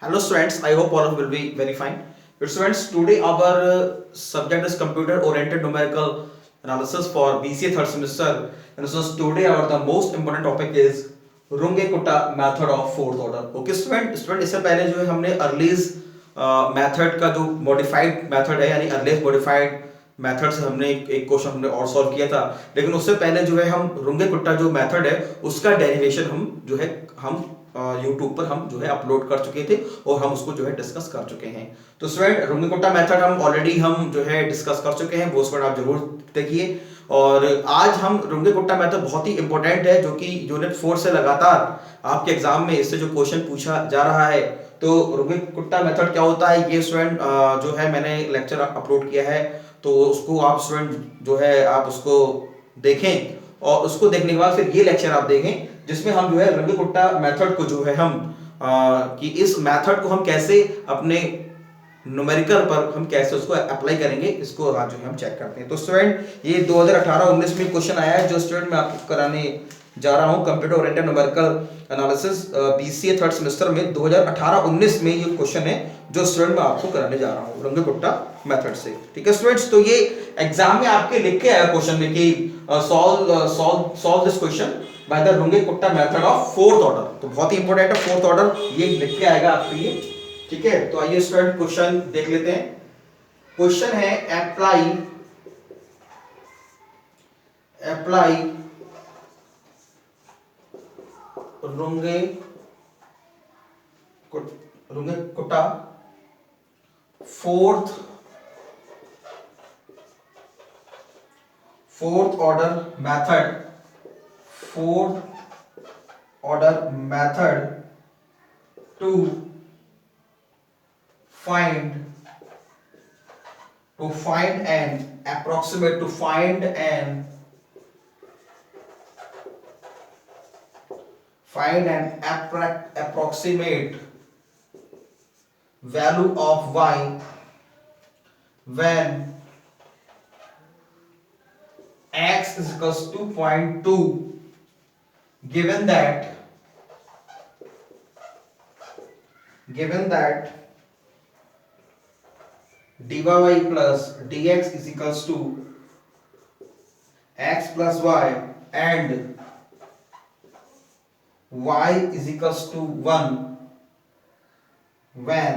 Hello students, I hope all of you will be very fine. Good students, today our subject is computer oriented numerical analysis for BCA third semester. And so today our the most important topic is Runge-Kutta method of fourth order. Okay student इससे पहले जो है हमने अर्लीज method का जो modified method है यानी अर्लीज modified method से हमने एक क्वेश्चन हमने और सॉल्व किया था, लेकिन उससे पहले जो है हम रुंगे-कुट्टा जो मेथड है उसका डेरिवेशन हम जो है हम यूट्यूब पर हम जो है अपलोड कर चुके थे और हम उसको जो है डिस्कस कर चुके हैं। तो स्टूडेंट रुंगे-कुट्टा मेथड हम ऑलरेडी हम जो है डिस्कस कर चुके हैं, वो स्टूडेंट आप जरूर देखिए। और आज हम रुंगे-कुट्टा मेथड बहुत ही इंपॉर्टेंट है जो कि यूनिट 4 से लगातार आपके एग्जाम में इससे जो क्वेश्चन पूछा जा रहा है। तो रुंगे-कुट्टा मेथड क्या होता है ये स्टूडेंट जो है मैंने लेक्चर अपलोड किया है, तो उसको आप स्टूडेंट जो है आप उसको देखें और उसको देखने के बाद फिर ये लेक्चर आप देखें जिसमें हम जो है रुंगे-कुट्टा मेथड को जो है हम कि इस मेथड को हम कैसे अपने न्यूमेरिकल पर हम कैसे उसको अप्लाई करेंगे, इसको आज जो है हम चेक करते हैं। तो स्टूडेंट ये 2018-19 में क्वेश्चन आया है जो स्टूडेंट मैं आपको कराने जा रहा हूं computer oriented numerical analysis BCA third semester में 2018-19 में ये क्वेश्चन है जो स्टूडेंट मैं आपको कराने जा रहा हूं रुंगे-कुट्टा मेथड से। ठीक है स्टूडेंट्स, तो ये एग्जाम में आपके लिख के आया क्वेश्चन में कि solve this question by the Runge Kutta method of fourth order. तो बहुत ही इंपॉर्टेंट है फोर्थ ऑर्डर, ये लिख के आएगा आपके लिए। ठीक है, तो आइए स्टूडेंट क्वेश्चन देख लेते हैं। क्वेश्चन है apply Runge Kutta fourth order method to find an approximate value of y when x is equals to 0.2 given that dy plus dx is equals to x plus y and y is equals to 1 when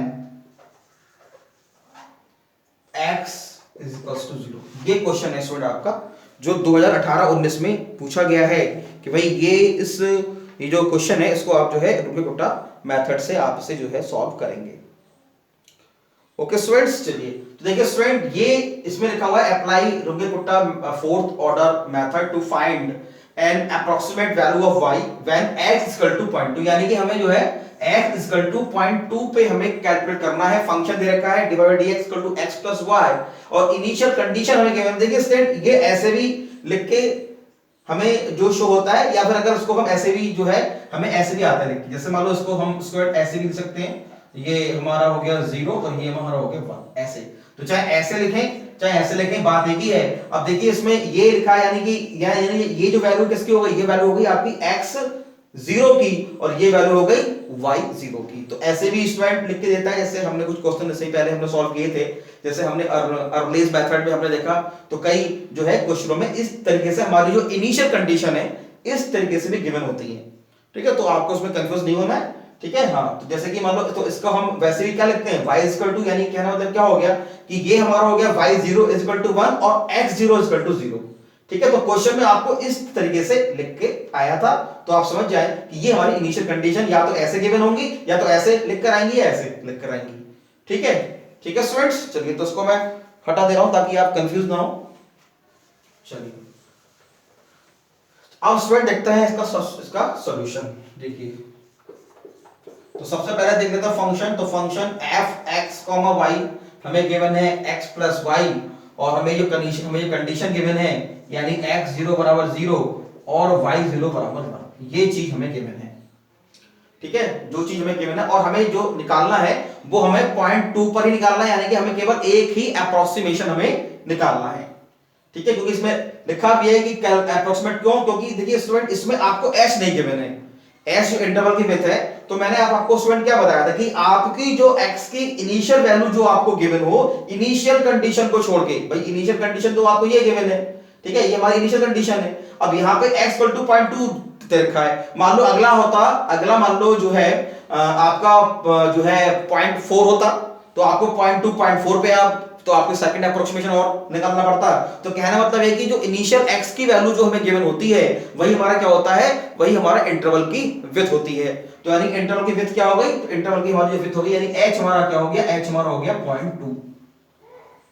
x is equals to 0। ये question है student आपका जो 2018-19 में पूछा गया है कि भाई ये जो क्वेश्चन है इसको आप जो है रुंगे-कुट्टा मेथड से आप इसे जो है सॉल्व करेंगे। ओके स्टूडेंट्स, चलिए तो देखिए स्टूडेंट ये इसमें लिखा हुआ है apply Runge Kutta fourth order method to find an approximate value of y when x equal to 0.2, यानी कि हमें जो है x इक्वल टू 0.2 पे हमें कैलकुलेट करना है। फंक्शन दे रखा है dy by dx equal to x plus y और इनिशियल कंडीशन हमें गिवन। देखिए स्टूडेंट ये ऐसे भी लिख के हमें जो शो होता है, या फिर अगर उसको हम ऐसे भी जो है हमें ऐसे भी आता है लिख के, जैसे मान लो इसको हम स्क्वायर ऐसे भी लिख सकते हैं, ये हमारा हो गया 0 और ये हमारा हो गया 1 ऐसे। तो चाहे ऐसे लिखें चाहे ऐसे लिखें, बात एक ही है। अब देखिए इसमें ये लिखा है यानी कि ये जो वैल्यू किसकी हो गई, ये वैल्यू हो गई आपकी x 0 की और ये वैल्यू हो गई y 0 की। तो ऐसे भी स्टूडेंट लिख के देता है, जैसे हमने कुछ क्वेश्चन इससे पहले हमने सॉल्व किए थे, जैसे हमने अर्लीज मेथड में हमने देखा तो कई जो है क्वेश्चनों में इस तरीके से हमारी जो इनिशियल कंडीशन है इस तरीके से भी गिवन होती है। ठीक है, तो आपको उसमें कंफ्यूज नहीं होना है। ठीक है, हाँ तो जैसे कि मान लो तो इसको हम वैसे भी क्या लिखते हैं y इक्वल टू, यानी कहना मतलब क्या हो गया कि ये हमारा हो गया y0 इक्वल टू 1 और x0 इक्वल टू 0। ठीक है, तो क्वेश्चन में आपको इस तरीके से लिख के आया था, तो आप समझ जाए कि ये हमारी इनिशियल कंडीशन या तो ऐसे गिवन होंगी या तो ऐसे लिख कर आएंगी या ऐसे लिख कर आएंगी। ठीक है स्टूडेंट्स, चलिए तो इसको मैं हटा दे रहा हूं ताकि आप कंफ्यूज ना हो। चलिए अब स्टूडेंट देखते हैं इसका सॉल्यूशन। देखिए तो सबसे पहले देख लेते हैं फंक्शन। तो फंक्शन f(x, y) हमें गिवन है x प्लस y और हमें जो कंडीशन गिवन है यानी x0 बराबर 0 और y0 बराबर 1, ये चीज हमें गिवन है। ठीक है, जो चीज हमें गिवन है और हमें जो निकालना है वो हमें 0.2 पर ही निकालना है, यानी कि हमें केवल एक ही अप्रोक्सीमेशन हमें निकालना है। ठीक है, क्योंकि इसमें लिखा भी है कि अप्रोक्सीमेट क्यों, क्योंकि देखिए स्टूडेंट इसमें आपको h नहीं गिवन है, एच जो इंटरवल की विड्थ है, तो मैंने आपको स्टूडेंट क्या बताया था कि आपकी जो एक्स की इनिशियल वैल्यू जो आपको गिवन हो, इनिशियल कंडीशन को छोड़ के, भाई इनिशियल कंडीशन तो आपको ये गिवन है, ठीक है, ये हमारी इनिशियल कंडीशन है। अब यहाँ पे x इक्वल टू 0.2 रखा है, मान लो अगला मान लो जो है आपका जो है 0.4 होता, तो आपको 0.2 0.4 पे आप तो आपको सेकंड अप्रोक्सीमेशन और निकालना पड़ता। तो कहने मतलब है कि जो इनिशियल x की वैल्यू जो हमें गिवन होती है, वही हमारा क्या होता है, वही हमारा इंटरवल की विड्थ होती है। तो यानी इंटरवल की विड्थ क्या हो गई, तो इंटरवल की हमारी जो विड्थ होगी, यानी h हमारा क्या हो गया, h हमारा हो गया 0.2,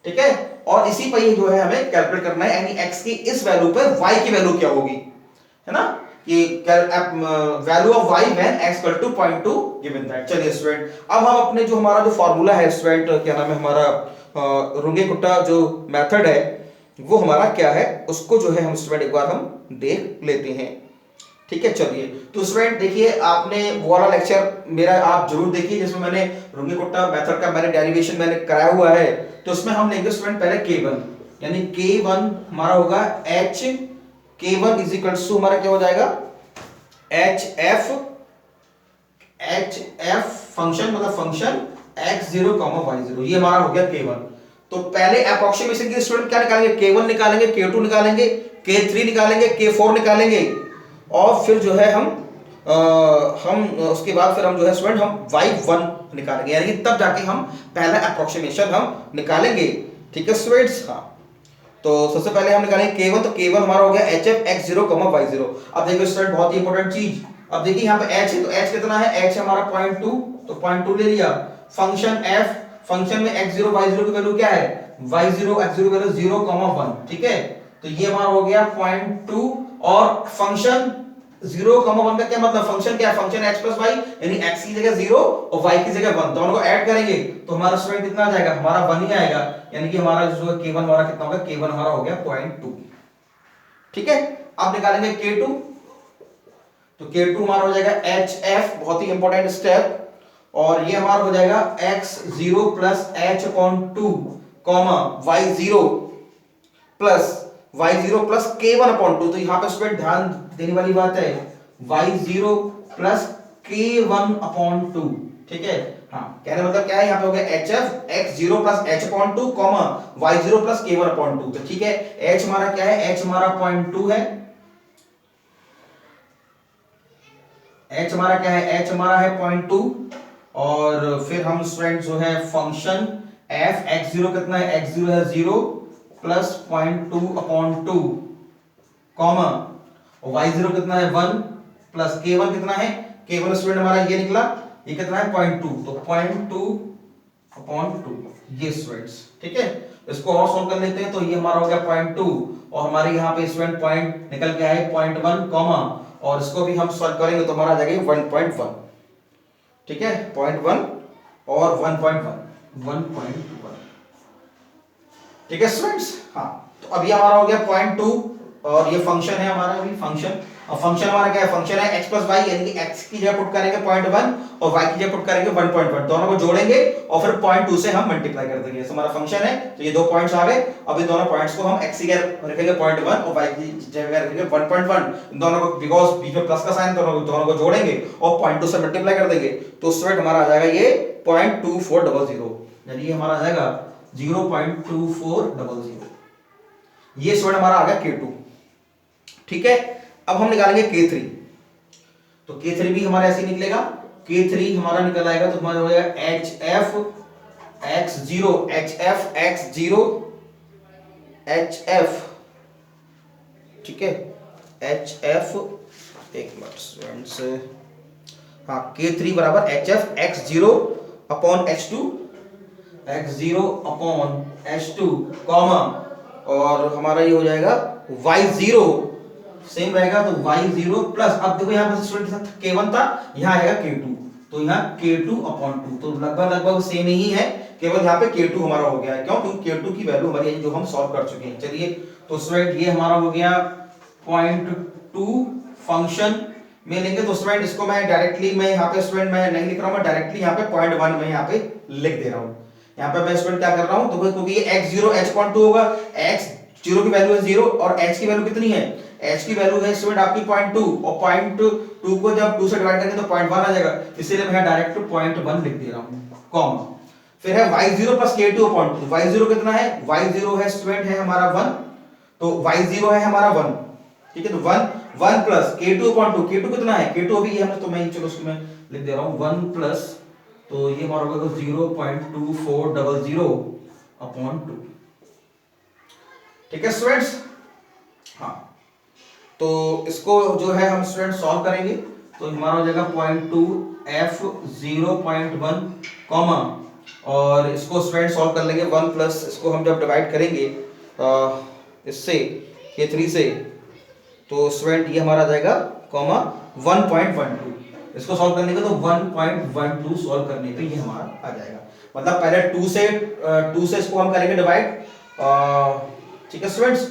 ठीक है। और इसी पर जो है हमें कैलकुलेट करना है, यानी x की इस वैल्यू पे y की वैल्यू क्या होगी, है ना, कि value of y when x equal to 0.2 given that. चलिए स्टूडेंट, अब हम अपने जो हमारा जो फार्मूला है स्टूडेंट, क्या नाम है हमारा, रुंगे-कुट्टा जो मेथड है वो हमारा क्या है, उसको जो है हम स्टूडेंट एक बार हम देख लेते हैं, ठीक है। चलिए, तो स्टूडेंट देखिए, आपने वो वाला लेक्चर मेरा आप जरूर देखिए जिसमें मैंने रुंगे-कुट्टा मेथड का मैंने डेरिवेशन मैंने कराया हुआ है। तो उसमें हम लेंगे स्टूडेंट पहले k1, यानी k1 हमारा होगा h, k1 is equals to हमारा क्या हो जाएगा, hf फंक्शन, मतलब फंक्शन x0, y0, ये हमारा हो गया k1। तो पहले अप्रोक्सीमेशन के स्टूडेंट क्या निकालेंगे, k1 निकालेंगे, k2 निकालेंगे, k3 निकालेंगे, k4 निकालेंगे, और फिर जो है हम उसके बाद फिर हम जो है स्टूडेंट हम y1 निकालेंगे, यानी तब जाके हम पहला अप्रोक्सीमेशन हम निकालेंगे, ठीक है स्टूडेंट्स। हाँ, तो सबसे पहले हम निकालेंगे k1, तो k1 हमारा हो गया hf x0, y0। अब देखिए स्टूडेंट बहुत ही इंपॉर्टेंट चीज, अब देखिए यहाँ पे h है, तो h कितना है, h हमारा 0.2, तो 0.2 ले लिया। फंक्शन f, फंक्शन में x0 y0 की वैल्यू क्या है, y0 x0 वैल्यू 0, 1, ठीक है। तो ये हमारा हो गया 0.2, और फंक्शन 0, 1 का क्या मतलब, फंक्शन क्या है, फंक्शन x प्लस वाई, यानी x की जगह 0 और y की जगह 1, दोनों को ऐड करेंगे तो हमारा स्टूडेंट कितना आ जाएगा, हमारा 1 ही आएगा, यानी कि हमारा जो k1 हमारा कितना होगा, k1 हमारा हो गया 0.2, ठीक है। अब निकालेंगे k2, तो k2 हमारा हो जाएगा hf, बहुत ही इंपॉर्टेंट स्टेप, और ये हमारा हो जाएगा x0 plus h/2 y0 plus y0 plus k1/2। तो यहाँ पे स्टूडेंट ध्यान देने वाली बात है, y0 प्लस k1/2, ठीक है। हाँ, कहने मतलब क्या है, यहाँ पे हो गया hf x0 plus h/2 y0 plus k1/2। तो ठीक है, h हमारा क्या है, h हमारा 0.2 है, h हमारा क्या है, h हमारा है 0.2, और फिर हम स्टूडेंट जो है फंक्शन f x0 कितना है, x0 है 0 प्लस 0.2/2 कॉमा, y0 कितना है 1 प्लस k1 कितना है, k1 स्टूडेंट हमारा ये निकला, ये कितना है 0.2, तो 0.2/2 ये स्टूडेंट्स, ठीक है। इसको और सॉल्व कर लेते हैं, तो ये हमारा हो गया 0.2, और हमारे यहाँ पे स्टूडेंट पॉइंट निकल के आए 0.1 कॉमा, और इसको भी हम सॉल्व करेंगे तो हमारा आ जाएगा 1.1, ठीक है, 0.1 और 1.1, ठीक है स्टूडेंट्स। हाँ, तो अभी हमारा हो गया 0.2, और ये फंक्शन है हमारा, अभी फंक्शन, और फंक्शन हमारा क्या है, फंक्शन है x प्लस वाई, यानी कि x की जगह पुट करेंगे 0.1 और y की जगह पुट करेंगे 1.1, दोनों को जोड़ेंगे और फिर 0.2 से हम मल्टीप्लाई कर देंगे। हमारा फंक्शन है, तो ये दो पॉइंट्स आ गए। अब इन दोनों पॉइंट्स को हम x की जगह रखेंगे 0.1 और y की जगह रखेंगे 1.1, इन दोनों को बिकॉज़ बीच में प्लस का साइन, दोनों को जोड़ेंगे और 0.2 से मल्टीप्लाई कर देंगे, तो स्टूडेंट हमारा आ जाएगा ये 0.2400, यानी ये हमारा आ जाएगा 0.2400, ये स्टूडेंट हमारा आ गया k2, ठीक है। अब हम निकालेंगे k3, तो k3 भी हमारा ऐसे ही निकलेगा, k3 हमारा निकल आएगा, तो हमारा हो जाएगा hf x0, hf, ठीक है, hf, एक मिनट स्टूडेंट्स, हाँ, k3 बराबर hf x0 upon h2, comma, और हमारा ये हो जाएगा y0 सेम रहेगा, तो y0 प्लस, अब देखो यहाँ पर स्टूडेंट k1 था, यहाँ आएगा k2, तो यहाँ k2/2, तो लगभग सेम ही है, केवल यहाँ पे k2 हमारा हो गया है, क्यों, क्योंकि k2 की वैल्यू हमारी जो हम सॉल्व कर चुके हैं। चलिए, तो स्टूडेंट ये हमारा हो गया 0.2 फंक्शन में लेंगे, तो स्टूडेंट इसको मैं डायरेक्टली, मैं यहाँ पे स्टूडेंट मैं नहीं लिख रहा हूँ, मैं डायरेक्टली यहाँ पे 0.1 में यहाँ पे लिख दे रहा हूँ। यहाँ पे मैं स्टूडेंट क्या कर रहा हूँ, तो क्योंकि ये x0 h/2 होगा, x0 की वैल्यू है 0 और h की वैल्यू कितनी है, h की वैल्यू है स्टूडेंट आपकी 0.2 और 0.2 को जब 2 से डिवाइड करेंगे तो 0.1 आ जाएगा, इसीलिए मैं डायरेक्ट 0.1 लिख दे रहा हूं, कॉमा। फिर है y0 plus k2 upon 2। y0 कितना है, y0 है स्टूडेंट है हमारा 1, तो y0 है हमारा 1, ठीक है। तो 1 प्लस k2 अपॉन 2, k2 कितना है, k2 अभी ये हमने, तो मैं चलो उसको मैं लिख दे रहा हूं 1 प्लस, तो ये हमारा होगा 0.2400 अपॉन 2, ठीक है स्टूडेंट्स। हाँ, तो इसको जो है हम स्टूडेंट सॉल्व करेंगे तो हमारा हो जाएगा 0.2 f 0.1 कॉमा, और इसको स्टूडेंट सॉल्व कर लेंगे 1 प्लस, इसको हम जब डिवाइड करेंगे इससे k3 से, तो स्टूडेंट ये हमारा आ जाएगा कॉमा 1.12, इसको सॉल्व करने के तो 1.12 सॉल्व करने पे ये हमारा आ जाएगा। मतलब पहले 2 से इसको हम करेंगे डिवाइड, ठीक है स्टूडेंट्स।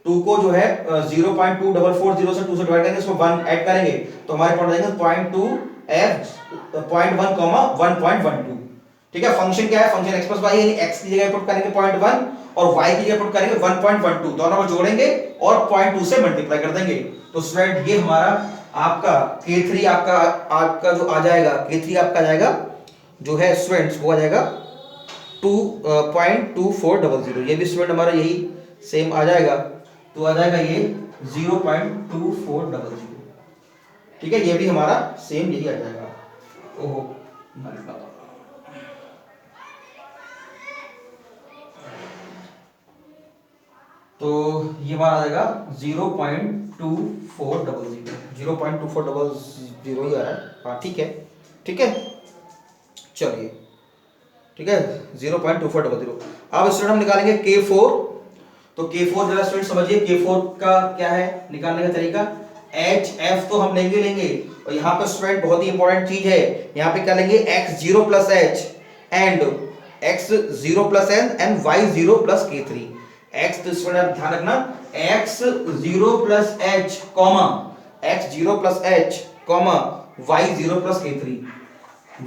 2 को जो है 0.2440 से 2 से डिवाइड करेंगे, इसको 1 ऐड करेंगे तो हमारे पड़ जाएंगे 0.2 f 0.1 कॉमा 1.12, ठीक है। फंक्शन क्या है, फंक्शन x प्लस वाई, यानी x की जगह पुट करेंगे 0.1 और y की जगह पुट करेंगे 1.12, दोनों को जोड़ेंगे और 0.2 से मल्टीप्लाई कर देंगे। तो स्टूडेंट ये हमारा आपका k3 आपका जो आ जाएगा, k3 आपका जाएगा जो है स्टूडेंट्स वो आ जाएगा 2.2400, ये भी स्टूडेंट हमारा यही सेम आ जाएगा, तो आ जाएगा ये 0.2400, ठीक है। ये भी हमारा सेम यही आ जाएगा। ओहो, तो ये हमारा आ जाएगा 0.2400, 0.2400 ही आ रहा है, हाँ ठीक है, ठीक है, चलिए ठीक है 0.2400। अब स्टूडेंट हम निकालेंगे K4, तो K4 जरा स्टूडेंट समझिए K4 का क्या है निकालने का तरीका, HF तो हम लेंगे, और यहाँ पे स्टूडेंट बहुत ही इंपॉर्टेंट चीज है, यहाँ पे क्या लेंगे x0 plus h and x0 plus n and y0 plus k3। x तो स्टूडेंट ध्यान रखना x0 plus h comma x0 plus h comma y0 plus k3,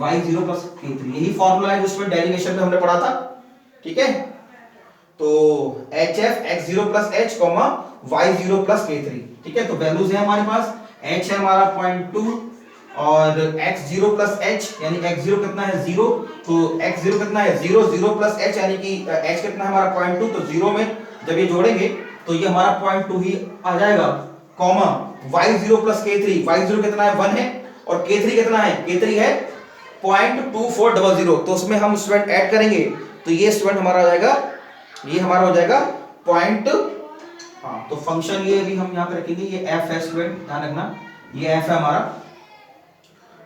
y0 plus k3, यही फॉर्मूला है जो स्टूडेंट डेरिवेशन में हमने पढ़ा था, ठीक है। तो HF x0 plus h comma y0 plus k3, ठीक है। तो वैल्यूज है हमारे पास, h है हमारा 0.2 और x0 प्लस h यानी x0 कितना है 0, तो x0 कितना है 0, 0 प्लस h यानी कि h कितना है हमारा 0.2, तो 0 में जब ये जोड़ेंगे तो ये हमारा 0.2 ही आ जाएगा, comma y0 plus k3, y0 कितना है 1 है और k3 कितना है, k3 है 0.2400, तो उसमें हम स्टूडेंट ऐड करेंगे तो ये स्टूडेंट हमारा आ जाएगा, ये हमारा हो जाएगा पॉइंट, हाँ तो फंक्शन ये भी हम यहाँ पे रखेंगे, ये f है स्टूडेंट ध्यान रखना, ये f है हमारा,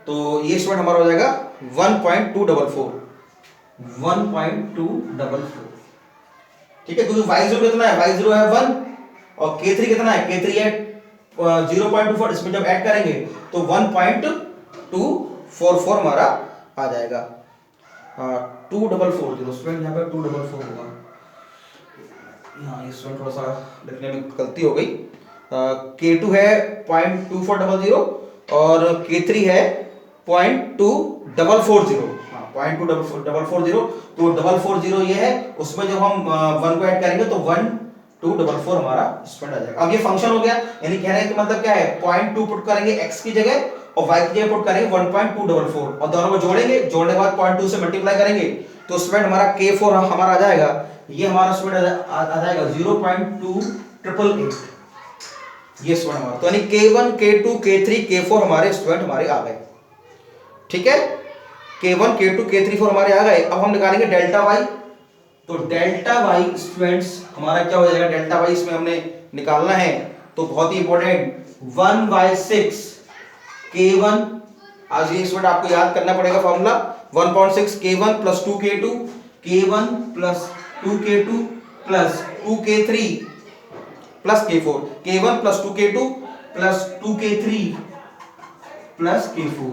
तो ये स्टूडेंट हमारा हो जाएगा 1.244, ठीक है, क्योंकि y0 कितना है, y0 है 1 और k3 कितना है, k3 है 0.24, इसमें जब ऐड करेंगे तो 1.244 हमारा आ जाएगा, 2440 स्टूडेंट, यहाँ पे 244 होगा, यहाँ इस थोड़ा सा लिखने में गलती हो गई, K2 है 0.2400 और K3 है 0.2440, हाँ 0.2440, तो 440 ये है, उसमें जब हम 1 को ऐड करेंगे तो 1244 हमारा स्टूडेंट आ जाएगा। अब ये फंक्शन हो गया, यानी कहने का मतलब क्या है, 0.2 पुट करेंगे x की जगह और y की जगह पुट करेंगे 1.244 और दोनों को जोड़ेंगे, जोड़ने के बाद 0.2 से मल्टीप्लाई करेंगे तो स्टूडेंट हमारा K4 हमारा आ जाएगा, ये हमारा स्टूडेंट आ जाएगा 0.2888, ये स्टूडेंट हमारा, तो यानी K1 K2 K3 K4 हमारे स्टूडेंट हमारे आ गए, ठीक है, K1 K2 K3 4 हमारे आ गए। अब हम निकालेंगे डेल्टा y, तो डेल्टा y स्टूडेंट्स हमारा क्या हो जाएगा, डेल्टा y इसमें हमने निकालना है, तो बहुत ही इंपॉर्टेंट 1/6 K1, आज ये स्टूडेंट आपको याद करना पड़ेगा formula, 1/6 K1 plus 2K2, K1 plus 2K2 plus 2K3 plus K4, K1 plus 2K2 plus 2K3 plus K4।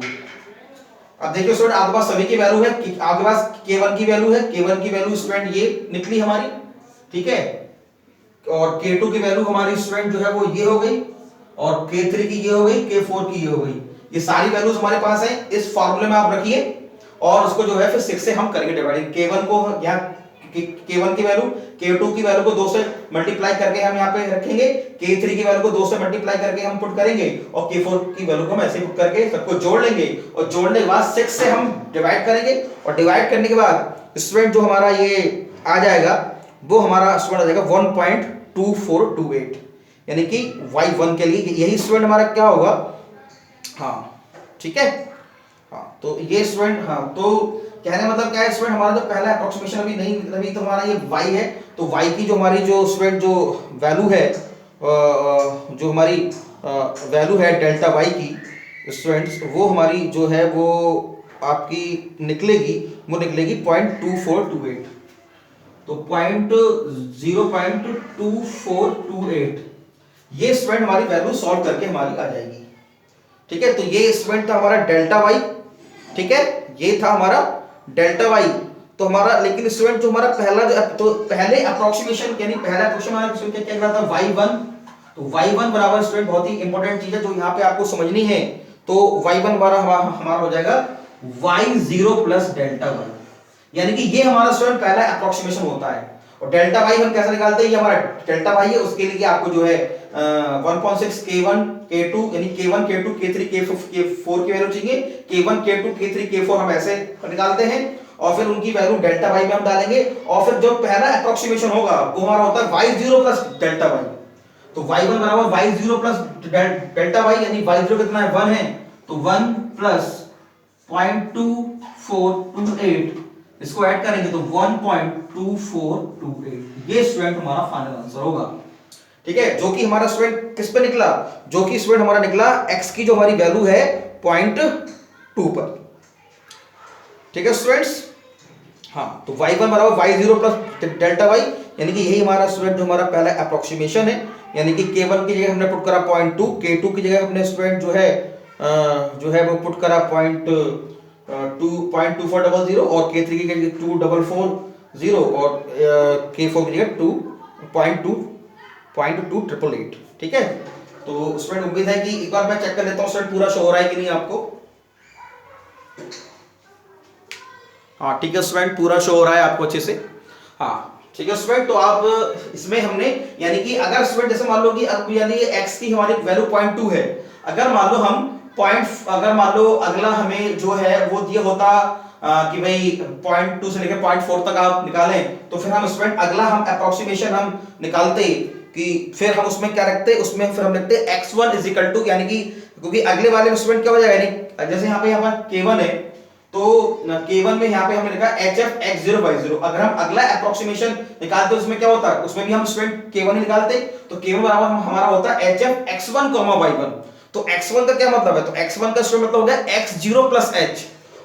अब देखिए स्टूडेंट आपके पास सभी की वैल्यू है, आपके पास K1 की वैल्यू है, K1 की वैल्यू स्टूडेंट ये निकली हमारी, ठीक है, और K2 की वैल्यू हमारी स्टूडेंट जो है वो ये हो गई, और K3 की ये हो गई, K4 की ये हो गई, ये सारी वैल्यूज हमारे पास है, इस फार्मूले में आप रखिए और उसको जो है फिर 6 से हम करेंगे डिवाइड, K1 को यहाँ K1 की वैल्यू, K2 की वैल्यू को 2 से मल्टीप्लाई करके हम यहाँ पे रखेंगे, K3 की वैल्यू को 2 से मल्टीप्लाई करके हम पुट करेंगे और K4 की वैल्यू को हम ऐसे पुट करके सबको जोड़ लेंगे और जोड़ने के बाद 6 से हम डिवाइड करेंगे और डिवाइड करने के बाद स्टूडेंट जो हमारा ये आ जाएगा वो हमारा स्टूडेंट आ जाएगा 1.2428, यानी कि y1 के लिए यही स्टूडेंट हमारा क्या होगा। हाँ ठीक है, हाँ तो ये स्टूडेंट, हाँ तो कहने मतलब क्या है स्टूडेंट, हमारा जो पहला अप्रोक्सीमेशन अभी नहीं, अभी तो हमारा ये y है, तो y की जो हमारी जो स्टूडेंट जो वैल्यू है, जो हमारी वैल्यू है डेल्टा y की स्टूडेंट्स, वो हमारी जो है वो आपकी निकलेगी, वो निकलेगी 0.2428, तो 0.2428 ये स्टूडेंट हमारी वैल्यू सॉल्व करके हमारी आ जाएगी। ठीक है, तो ये स्टूडेंट था हमारा डेल्टा y, ठीक है, ये था हमारा डेल्टा y। तो हमारा लेकिन स्टूडेंट जो हमारा पहला जो, तो पहले अप्रोक्सीमेशन यानी पहला क्वेश्चन हमारा क्या क्या रहा था y1, तो y1 बराबर स्टूडेंट बहुत ही इंपॉर्टेंट चीज है जो यहाँ पे आपको समझनी है, तो y1 हमारा हो जाएगा y0 प्लस डेल्टा y, यानी कि ये हमारा स्टूडेंट पहला अप्रोक्सीमेशन होता है। और डेल्टा y हम कैसे निकालते हैं, ये हमारा डेल्टा y है, उसके लिए आपको जो है 1.6 K1 K2 यानी K1 K2 K3 K4 की वैल्यू चाहिए, K1 K2 K3 K4 हम ऐसे निकालते हैं और फिर उनकी वैल्यू डेल्टा y में हम डालेंगे और फिर जो पहला अप्रोक्सीमेशन होगा वो हमारा होता है y0 प्लस डेल्टा y, तो y1 बराबर y0 प्लस डेल्टा y, यानी y0 कितना है 1 है, तो 1 प्लस 0.2428 इसको ऐड करेंगे तो 1.2428, ये स्टूडेंट हमारा फाइनल आंसर होगा। ठीक है, जो कि हमारा स्टूडेंट किस पे निकला, जो कि स्टूडेंट हमारा निकला x की जो हमारी वैल्यू है 0.2 पर। ठीक है स्टूडेंट्स, हाँ तो y1 बराबर y0 प्लस डेल्टा y, यानी कि यही हमारा स्टूडेंट जो हमारा पहला अप्रोक्सीमेशन है, यानी कि K1 की जगह हमने पुट करा 0.2, K2 की जगह हमने स्टूडेंट जो है वो पुट करा 0.2400 और K3 की जगह 2440 और K4 की जगह 2.2888। ठीक है, तो स्टूडेंट उम्मीद है कि एक बार मैं चेक कर लेता हूँ स्टूडेंट पूरा शो हो रहा है कि नहीं आपको। हाँ ठीक है स्टूडेंट, पूरा शो हो रहा है आपको अच्छे से। हाँ ठीक है स्टूडेंट, तो आप इसमें हमने यानी कि अगर स्टूडेंट जैसे मान लो कि अब यानी x की हमारी वैल्यू 0.2 है, अगर मान लो हम अगर मान लो अगला हमें जो है वो दिया होता कि भाई 0.2 से लेकर 0.4 तक आप निकालें, तो फिर हम स्टूडेंट अगला हम अप्रोक्सीमेशन हम निकालते कि फिर हम उसमें क्या रखते, उसमें फिर हम लिखते x1 इज इक्वल टू, यानी कि क्योंकि अगले वाले में स्टूडेंट क्या हो जाएगा, यानी जैसे यहाँ पे हमारा K1 है, तो K1 में यहाँ पे हमने लिखा hf x0y0, अगर हम अगला अप्रोक्सीमेशन निकालते उसमें क्या होता है, उसमें भी हम स्टूडेंट K1 ही निकालते, तो K1 बराबर हमारा होता है hf x1, y1। तो x1 का क्या मतलब है, तो x1 का स्टूडेंट मतलब हो गया x0 प्लस h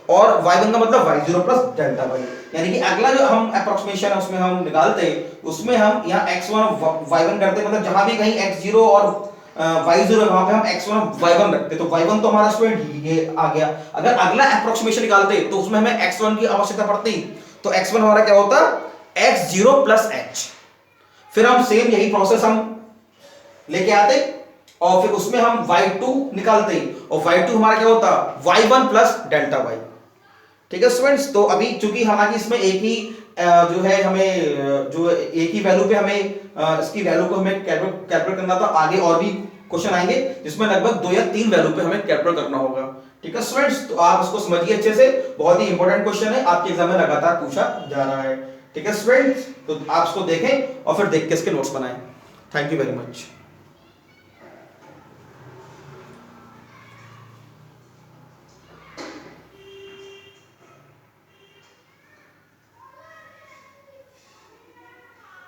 और y1 का मतलब y0 प्लस डेल्टा y, यानी कि अगला जो हम अप्रोक्सीमेशन है उसमें हम निकालते, उसमें हम यहाँ x1 और y1 करते, मतलब जहां भी कहीं x0 और y0 वहां पे हम x1 और y1 रखते, तो y1 तो हमारा स्टूडेंट ये आ गया। अगर अगला अप्रोक्सीमेशन निकालते तो उसमें हमें x1 की आवश्यकता पड़ती, तो x1 हमारा क्या होता x0 प्लस h, फिर हम सेम यही प्रोसेस हम लेके आते और फिर उसमें हम y2 निकालते और y2 हमारा क्या होता y1 प्लस डेल्टा y। ठीक है स्टूडेंट्स, तो अभी चूंकि हालांकि इसमें एक ही जो है हमें जो एक ही वैल्यू पे हमें इसकी वैल्यू को हमें कैलकुलेट करना था, आगे और भी क्वेश्चन आएंगे जिसमें लगभग 2 या 3 वैल्यू पे हमें कैलकुलेट करना होगा। ठीक है स्टूडेंट्स, तो आप इसको समझिए अच्छे से, बहुत ही इंपॉर्टेंट क्वेश्चन है, आपके एग्जाम में लगातार पूछा जा रहा है। ठीक है स्टूडेंट्स, तो आप इसको देखें और फिर देख के इसके नोट्स बनाएं। Thank you very much.